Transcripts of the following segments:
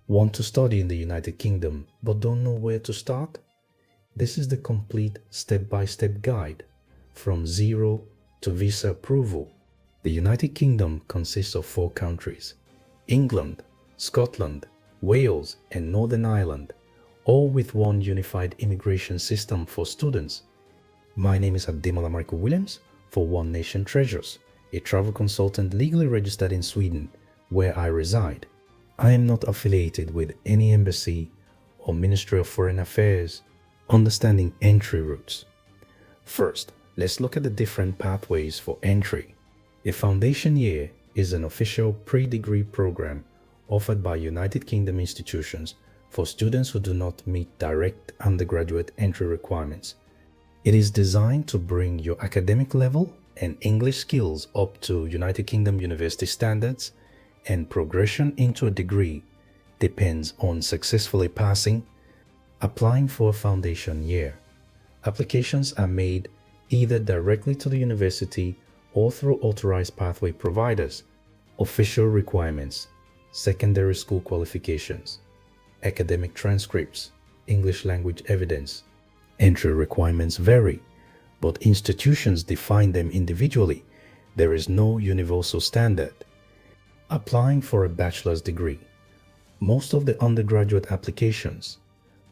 Want to study in the United Kingdom but don't know where to start? This is the complete step-by-step guide from zero to visa approval. The United Kingdom consists of 4 countries: England, Scotland, Wales, and Northern Ireland, all with one unified immigration system for students. My name is Ademola Michael Williams for One Nation Treasures, a travel consultant legally registered in Sweden, where I reside. I am not affiliated with any embassy or Ministry of Foreign Affairs. Understanding entry routes. First, let's look at the different pathways for entry. A foundation year is an official pre-degree program offered by United Kingdom institutions for students who do not meet direct undergraduate entry requirements. It is designed to bring your academic level and English skills up to United Kingdom university standards, and progression into a degree depends on successfully passing. Applying for a foundation year. Applications are made either directly to the university or through authorized pathway providers. Official requirements: secondary school qualifications, academic transcripts, English language evidence. Entry requirements vary, but institutions define them individually. There is no universal standard. Applying for a bachelor's degree. Most of the undergraduate applications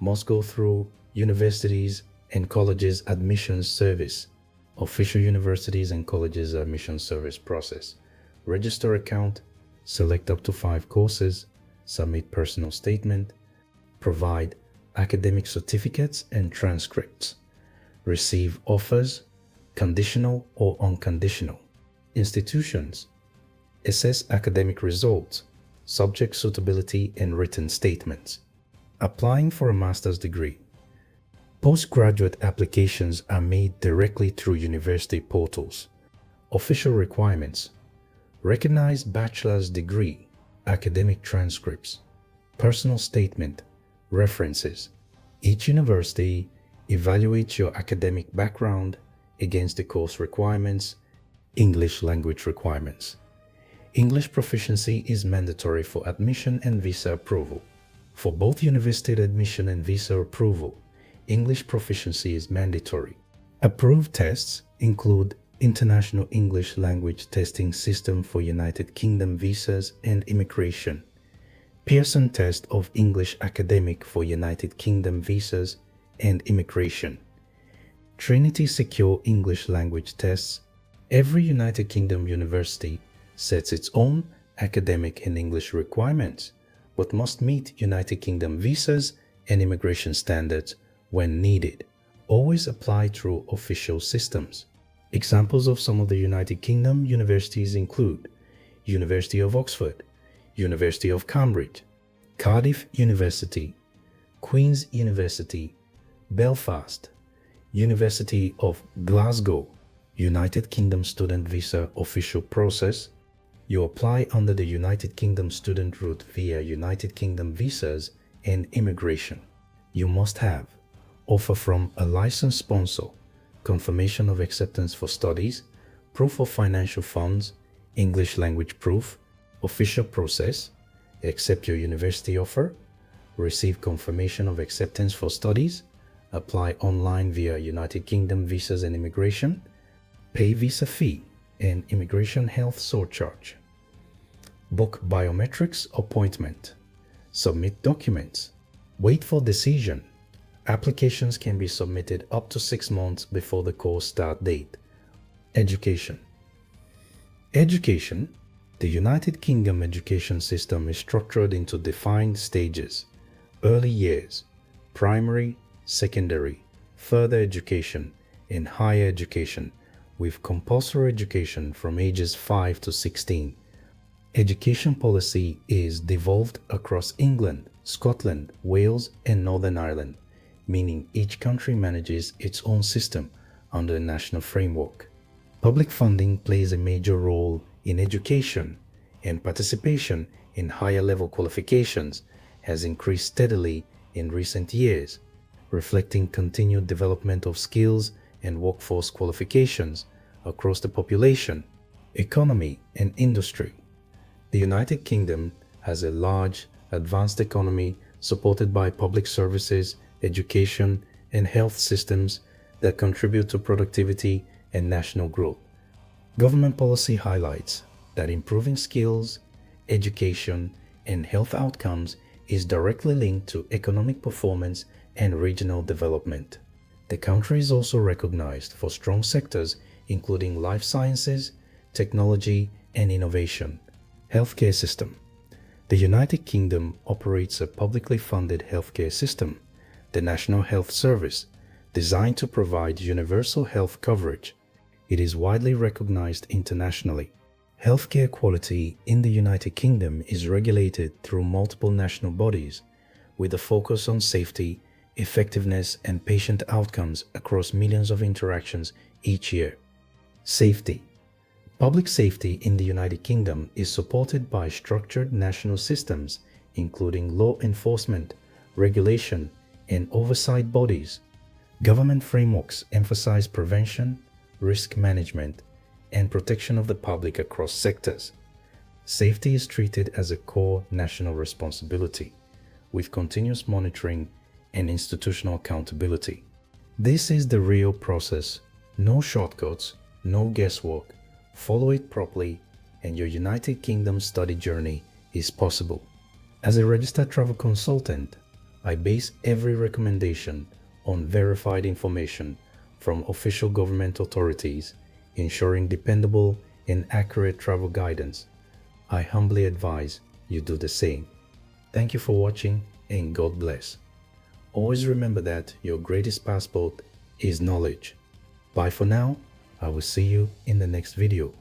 must go through universities and colleges admissions service, official universities and colleges admission service process. Register account, select up to 5 courses, submit personal statement, provide academic certificates and transcripts, receive offers, conditional or unconditional. Institutions assess academic results, subject suitability and written statements. Applying for a master's degree. Postgraduate applications are made directly through university portals. Official requirements: recognized bachelor's degree, academic transcripts, personal statement, references. Each university evaluates your academic background against the course requirements. English language requirements. English proficiency is mandatory for admission and visa approval. For both university admission and visa approval, English proficiency is mandatory. Approved tests include International English Language Testing System for United Kingdom visas and immigration, Pearson Test of English Academic for United Kingdom visas and immigration, Trinity Secure English Language Tests. Every United Kingdom university sets its own academic and English requirements, but must meet United Kingdom visas and immigration standards when needed. Always apply through official systems. Examples of some of the United Kingdom universities include University of Oxford, University of Cambridge, Cardiff University, Queen's University, Belfast, University of Glasgow. United Kingdom student visa official process. You apply under the United Kingdom student route via United Kingdom visas and immigration. You must have offer from a licensed sponsor, confirmation of acceptance for studies, proof of financial funds, English language proof, official process, accept your university offer, receive confirmation of acceptance for studies, apply online via United Kingdom visas and immigration, pay visa fee and immigration health surcharge, book biometrics appointment, submit documents, wait for decision. Applications can be submitted up to 6 months before the course start date. Education. Education. The United Kingdom education system is structured into defined stages: early years, primary, secondary, further education, and higher education, with compulsory education from ages 5 to 16. Education policy is devolved across England, Scotland, Wales, and Northern Ireland, meaning each country manages its own system under a national framework. Public funding plays a major role in education, and participation in higher level qualifications has increased steadily in recent years, reflecting continued development of skills and workforce qualifications across the population, economy, and industry. The United Kingdom has a large advanced economy supported by public services, education, and health systems that contribute to productivity and national growth. Government policy highlights that improving skills, education, and health outcomes is directly linked to economic performance and regional development. The country is also recognized for strong sectors including life sciences, technology, and innovation. Healthcare system. The United Kingdom operates a publicly funded healthcare system, the National Health Service, designed to provide universal health coverage. It is widely recognized internationally. Healthcare quality in the United Kingdom is regulated through multiple national bodies, with a focus on safety, effectiveness, and patient outcomes across millions of interactions each year. Safety. Public safety in the United Kingdom is supported by structured national systems, including law enforcement, regulation, and oversight bodies. Government frameworks emphasize prevention, risk management, and protection of the public across sectors. Safety is treated as a core national responsibility, with continuous monitoring and institutional accountability. This is the real process. No shortcuts, no guesswork. Follow it properly, and your United Kingdom study journey is possible. As a registered travel consultant, I base every recommendation on verified information from official government authorities, ensuring dependable and accurate travel guidance. I humbly advise you do the same. Thank you for watching, and God bless. Always remember that your greatest passport is knowledge. Bye for now. I will see you in the next video.